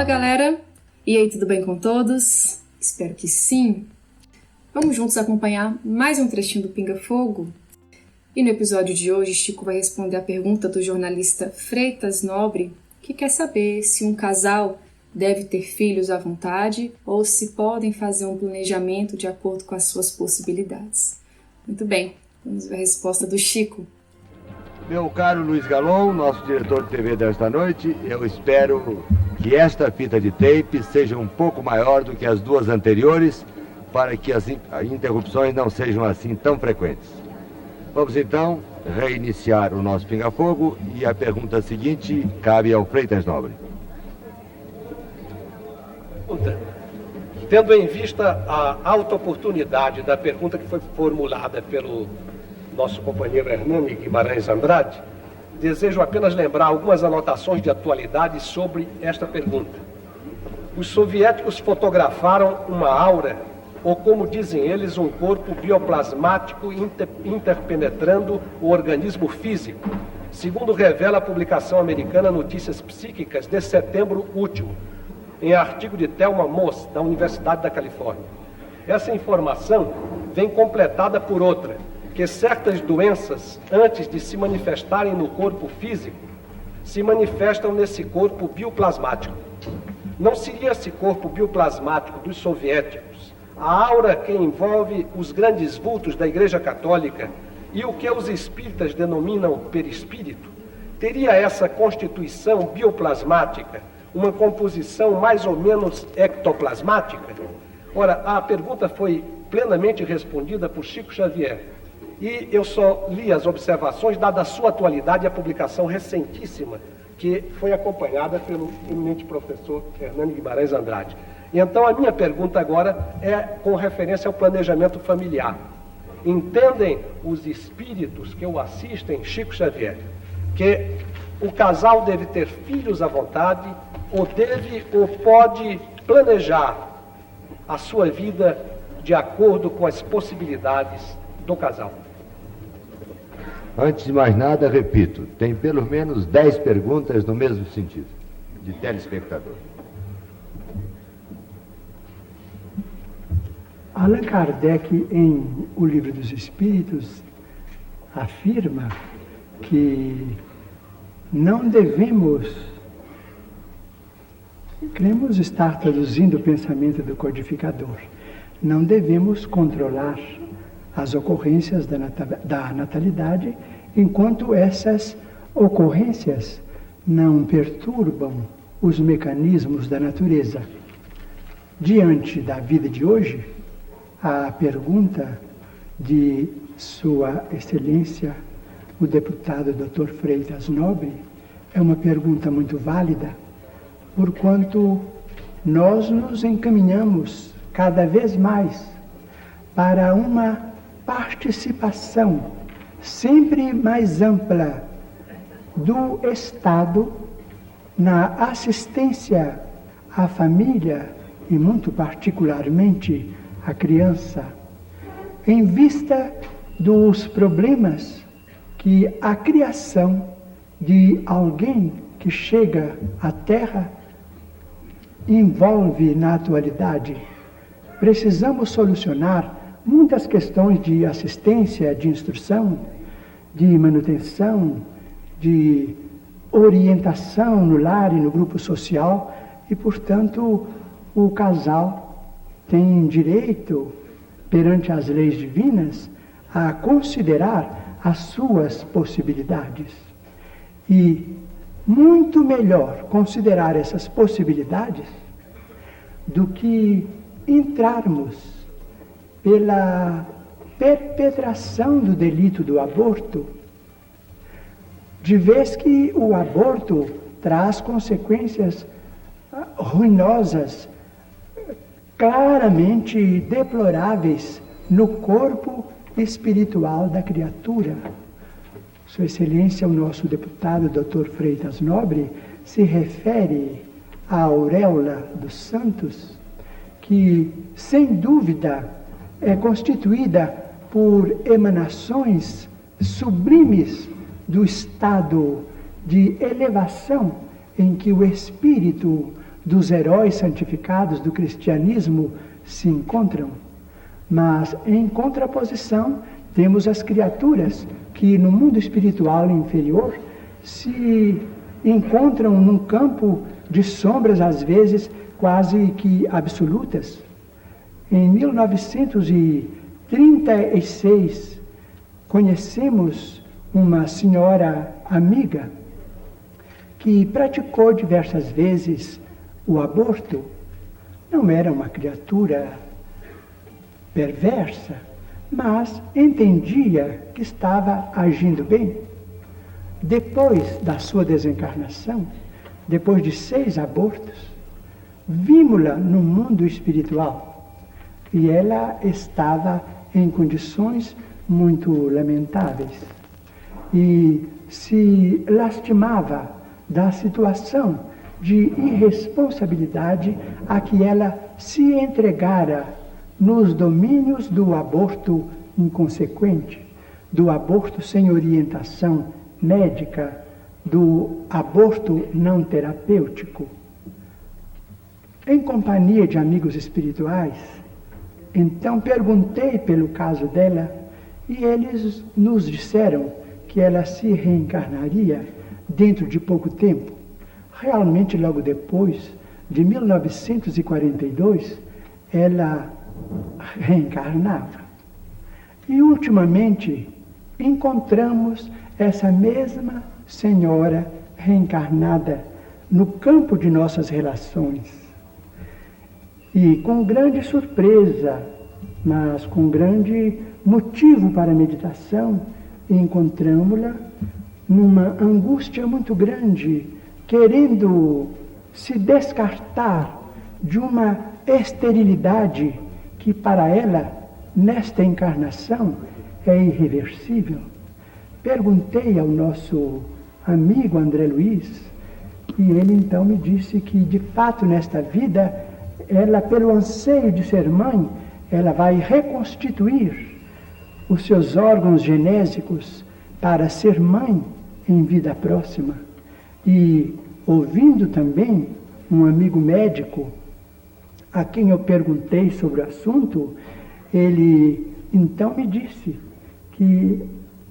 galera! E aí, tudo bem com todos? Espero que sim! Vamos juntos acompanhar mais um trechinho do Pinga Fogo? E no episódio de hoje, Chico vai responder a pergunta do jornalista Freitas Nobre, que quer saber se um casal deve ter filhos à vontade ou se podem fazer um planejamento de acordo com as suas possibilidades. Muito bem, vamos ver a resposta do Chico. Meu caro Luiz Galon, nosso diretor de TV desta noite, eu espero que esta fita de tape seja um pouco maior do que as duas anteriores, para que as interrupções não sejam assim tão frequentes. Vamos então reiniciar o nosso Pinga Fogo e a pergunta seguinte cabe ao Freitas Nobre. Tendo em vista a alta oportunidade da pergunta que foi formulada pelo nosso companheiro Hernani Guimarães Andrade, desejo apenas lembrar algumas anotações de atualidade sobre esta pergunta. Os soviéticos fotografaram uma aura, ou como dizem eles, um corpo bioplasmático interpenetrando o organismo físico, segundo revela a publicação americana Notícias Psíquicas de setembro último, em artigo de Thelma Moss, da Universidade da Califórnia. Essa informação vem completada por outra, que certas doenças, antes de se manifestarem no corpo físico, se manifestam nesse corpo bioplasmático. Não seria esse corpo bioplasmático dos soviéticos a aura que envolve os grandes vultos da Igreja Católica e o que os espíritas denominam perispírito? Teria essa constituição bioplasmática uma composição mais ou menos ectoplasmática? Ora, a pergunta foi plenamente respondida por Chico Xavier. E eu só li as observações, dada a sua atualidade e a publicação recentíssima, que foi acompanhada pelo eminente professor Hernani Guimarães Andrade. E então a minha pergunta agora é com referência ao planejamento familiar. Entendem os espíritos que o assistem, Chico Xavier, que o casal deve ter filhos à vontade, ou deve ou pode planejar a sua vida de acordo com as possibilidades do casal? Antes de mais nada, repito, tem pelo menos 10 perguntas no mesmo sentido, de telespectador. Allan Kardec, em O Livro dos Espíritos, afirma que não devemos, queremos estar traduzindo o pensamento do codificador, não devemos controlar as ocorrências da natalidade, enquanto essas ocorrências não perturbam os mecanismos da natureza. Diante da vida de hoje, a pergunta de Sua Excelência, o deputado Dr. Freitas Nobre, é uma pergunta muito válida, porquanto nós nos encaminhamos cada vez mais para uma participação sempre mais ampla do Estado na assistência à família e muito particularmente à criança, em vista dos problemas que a criação de alguém que chega à Terra envolve na atualidade. Precisamos solucionar muitas questões de assistência, de instrução, de manutenção, de orientação no lar e no grupo social, e, portanto, o casal tem direito, perante as leis divinas, a considerar as suas possibilidades. E muito melhor considerar essas possibilidades do que entrarmos pela perpetração do delito do aborto, de vez que o aborto traz consequências ruinosas, claramente deploráveis no corpo espiritual da criatura. Sua Excelência, o nosso deputado Dr. Freitas Nobre, se refere à auréola dos santos, que, sem dúvida, é constituída por emanações sublimes do estado de elevação em que o espírito dos heróis santificados do cristianismo se encontram. Mas, em contraposição, temos as criaturas que no mundo espiritual inferior se encontram num campo de sombras, às vezes quase que absolutas. Em 1936, conhecemos uma senhora amiga que praticou diversas vezes o aborto. Não era uma criatura perversa, mas entendia que estava agindo bem. Depois da sua desencarnação, depois de 6 abortos, vimos-la no mundo espiritual e ela estava em condições muito lamentáveis e se lastimava da situação de irresponsabilidade a que ela se entregara nos domínios do aborto inconsequente, do aborto sem orientação médica, do aborto não terapêutico. Em companhia de amigos espirituais, então perguntei pelo caso dela e eles nos disseram que ela se reencarnaria dentro de pouco tempo. Realmente, logo depois de 1942, ela reencarnava. E, ultimamente, encontramos essa mesma senhora reencarnada no campo de nossas relações. E, com grande surpresa, mas com grande motivo para a meditação, encontramos-la numa angústia muito grande, querendo se descartar de uma esterilidade que para ela, nesta encarnação, é irreversível. Perguntei ao nosso amigo André Luiz, e ele então me disse que, de fato, nesta vida, ela, pelo anseio de ser mãe, ela vai reconstituir os seus órgãos genésicos para ser mãe em vida próxima. E, ouvindo também um amigo médico, a quem eu perguntei sobre o assunto, ele então me disse que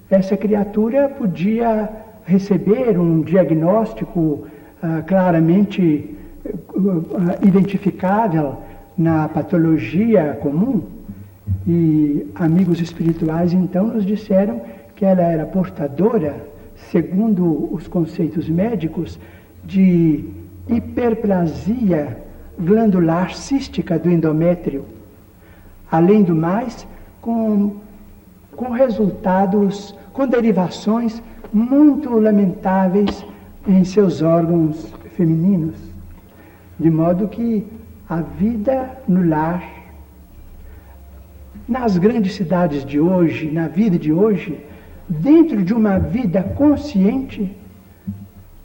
essa criatura podia receber um diagnóstico claramente identificável na patologia comum. E amigos espirituais então nos disseram que ela era portadora, segundo os conceitos médicos, de hiperplasia glandular cística do endométrio. Além do mais, com resultados, com derivações muito lamentáveis em seus órgãos femininos. De modo que a vida no lar, nas grandes cidades de hoje, na vida de hoje, dentro de uma vida consciente,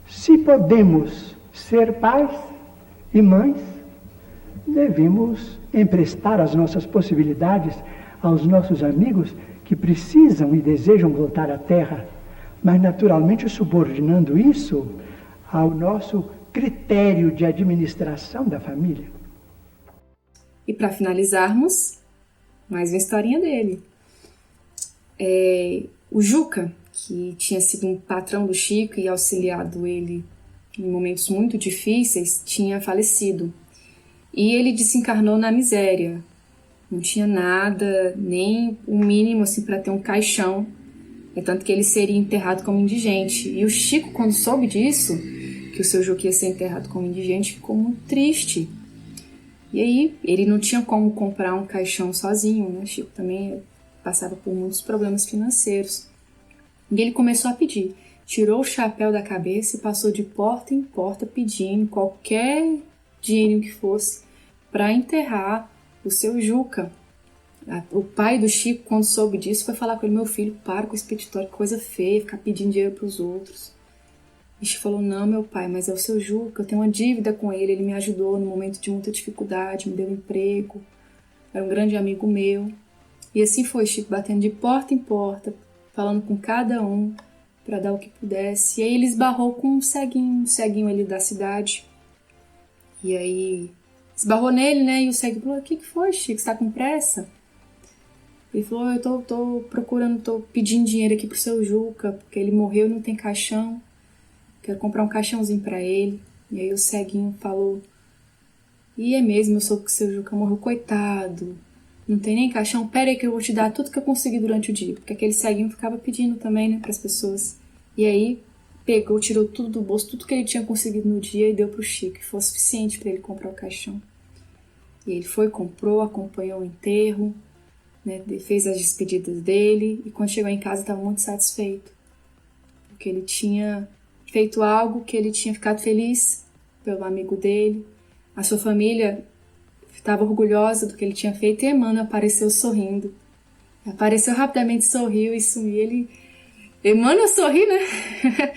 se podemos ser pais e mães, devemos emprestar as nossas possibilidades aos nossos amigos que precisam e desejam voltar à Terra, mas naturalmente subordinando isso ao nosso critério de administração da família. E para finalizarmos, mais uma historinha dele. O Juca, que tinha sido um patrão do Chico e auxiliado ele em momentos muito difíceis, tinha falecido. E ele desencarnou na miséria. Não tinha nada, nem o mínimo assim, para ter um caixão. É tanto que ele seria enterrado como indigente. E o Chico, quando soube disso, que o seu Juca ia ser enterrado como indigente, ficou muito triste. E aí, ele não tinha como comprar um caixão sozinho, né? O Chico também passava por muitos problemas financeiros. E ele começou a pedir. Tirou o chapéu da cabeça e passou de porta em porta pedindo qualquer dinheiro que fosse para enterrar o seu Juca. O pai do Chico, quando soube disso, foi falar com ele: meu filho, para com esse petitório, que coisa feia, ficar pedindo dinheiro para os outros. E Chico falou: não, meu pai, mas é o seu Juca, eu tenho uma dívida com ele, ele me ajudou no momento de muita dificuldade, me deu emprego, era um grande amigo meu. E assim foi, Chico batendo de porta em porta, falando com cada um para dar o que pudesse. E aí ele esbarrou com um ceguinho ali da cidade. E aí esbarrou nele, né? E o cego falou, o que foi, Chico? Você tá com pressa? Ele falou, eu tô pedindo dinheiro aqui pro seu Juca, porque ele morreu e não tem caixão. Quero comprar um caixãozinho pra ele. E aí o ceguinho falou, e é mesmo, eu soube que o seu Juca morreu, coitado. Não tem nem caixão? Pera aí que eu vou te dar tudo que eu consegui durante o dia. Porque aquele ceguinho ficava pedindo também, né, pras pessoas. E aí pegou, tirou tudo do bolso, tudo que ele tinha conseguido no dia e deu pro Chico. E foi o suficiente pra ele comprar o caixão. E ele foi, comprou, acompanhou o enterro, né, fez as despedidas dele. E quando chegou em casa estava muito satisfeito. Porque ele tinha feito algo que ele tinha ficado feliz pelo amigo dele. A sua família estava orgulhosa do que ele tinha feito e Emmanuel apareceu sorrindo. Apareceu rapidamente, sorriu e sumiu. Emmanuel sorri, né?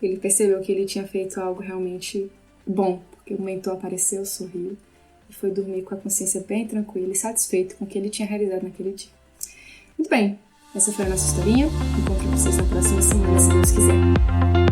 Ele percebeu que ele tinha feito algo realmente bom, porque o mentor apareceu, sorriu e foi dormir com a consciência bem tranquila e satisfeito com o que ele tinha realizado naquele dia. Muito bem, essa foi a nossa historinha. Encontro vocês na próxima semana, se Deus quiser.